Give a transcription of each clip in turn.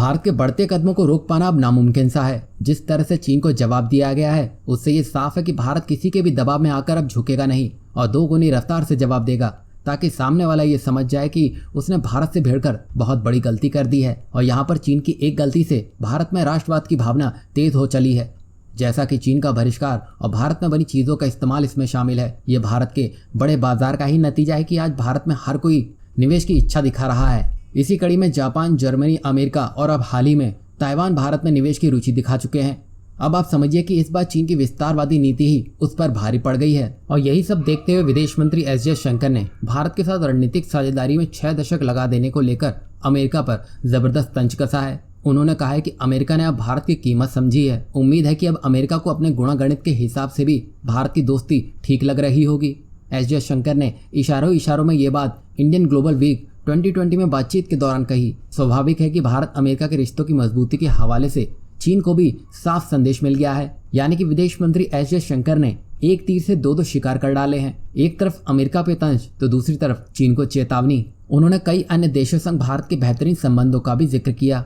भारत के बढ़ते कदमों को रोक पाना अब नामुमकिन सा है। जिस तरह से चीन को जवाब दिया गया है उससे ये साफ है कि भारत किसी के भी दबाव में आकर अब झुकेगा नहीं और दोगुनी रफ्तार से जवाब देगा, ताकि सामने वाला ये समझ जाए कि उसने भारत से भिड़कर बहुत बड़ी गलती कर दी है। और यहाँ पर चीन की एक गलती से भारत में राष्ट्रवाद की भावना तेज हो चली है। जैसा कि चीन का बहिष्कार और भारत में बनी चीज़ों का इस्तेमाल इसमें शामिल है। ये भारत के बड़े बाजार का ही नतीजा है कि आज भारत में हर कोई निवेश की इच्छा दिखा रहा है। इसी कड़ी में जापान, जर्मनी, अमेरिका और अब हाल ही में ताइवान भारत में निवेश की रुचि दिखा चुके हैं। अब आप समझिए कि इस बार चीन की विस्तारवादी नीति ही उस पर भारी पड़ गई है। और यही सब देखते हुए विदेश मंत्री एस जयशंकर ने भारत के साथ रणनीतिक साझेदारी में 6 दशक लगा देने को लेकर अमेरिका पर जबरदस्त तंज कसा है। उन्होंने कहा है कि अमेरिका ने अब भारत की कीमत समझी है। उम्मीद है कि अब अमेरिका को अपने गुणागणित के हिसाब से भी भारत की दोस्ती ठीक लग रही होगी। एस जयशंकर ने इशारों में ये बात इंडियन ग्लोबल वीक 2020 में बातचीत के दौरान कही। स्वाभाविक है कि भारत अमेरिका के रिश्तों की मजबूती के हवाले से चीन को भी साफ संदेश मिल गया है। यानी कि विदेश मंत्री एस जयशंकर ने एक तीर से दो शिकार कर डाले हैं। एक तरफ अमेरिका पे तंज तो दूसरी तरफ चीन को चेतावनी। उन्होंने कई अन्य देशों संग भारत के बेहतरीन संबंधों का भी जिक्र किया।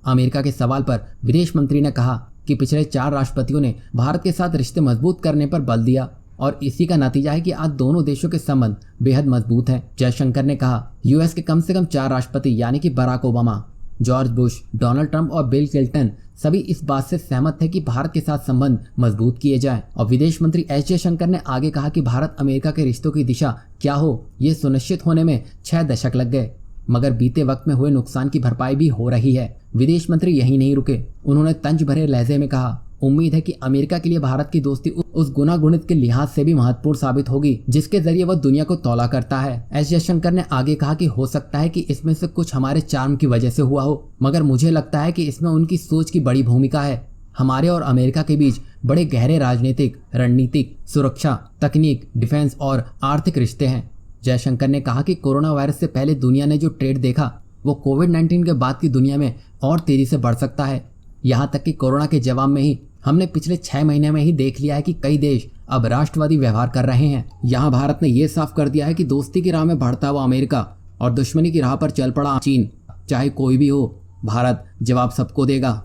अमेरिका के सवाल पर विदेश मंत्री ने कहा कि पिछले 4 राष्ट्रपतियों ने भारत के साथ रिश्ते मजबूत करने पर बल दिया और इसी का नतीजा है कि आज दोनों देशों के संबंध बेहद मजबूत हैं। जयशंकर ने कहा, यूएस के कम से कम 4 राष्ट्रपति यानी कि Barack Obama, George Bush, Donald Trump और बिल क्लिंटन सभी इस बात से सहमत थे कि भारत के साथ संबंध मजबूत किए जाएं। और विदेश मंत्री एस जयशंकर ने आगे कहा कि भारत अमेरिका के रिश्तों की दिशा क्या हो ये सुनिश्चित होने में 6 दशक लग गए, मगर बीते वक्त में हुए नुकसान की भरपाई भी हो रही है। विदेश मंत्री यही नहीं रुके। उन्होंने तंज भरे लहजे में कहा, उम्मीद है कि अमेरिका के लिए भारत की दोस्ती उस गुणागुणित के लिहाज से भी महत्वपूर्ण साबित होगी जिसके जरिए वह दुनिया को तौला करता है। एस जयशंकर ने आगे कहा कि हो सकता है कि इसमें से कुछ हमारे चार्म की वजह से हुआ हो, मगर मुझे लगता है कि इसमें उनकी सोच की बड़ी भूमिका है। हमारे और अमेरिका के बीच बड़े गहरे राजनीतिक, रणनीतिक, सुरक्षा, तकनीक, डिफेंस और आर्थिक रिश्ते हैं। जयशंकर ने कहा कि कोरोना वायरस से पहले दुनिया ने जो ट्रेड देखा वो कोविड-19 के बाद की दुनिया में और तेजी से बढ़ सकता है। यहाँ तक कि कोरोना के जवाब में ही हमने पिछले 6 महीने में ही देख लिया है कि कई देश अब राष्ट्रवादी व्यवहार कर रहे हैं। यहाँ भारत ने ये साफ कर दिया है कि दोस्ती की राह में बढ़ता हुआ अमेरिका और दुश्मनी की राह पर चल पड़ा चीन, चाहे कोई भी हो, भारत जवाब सबको देगा।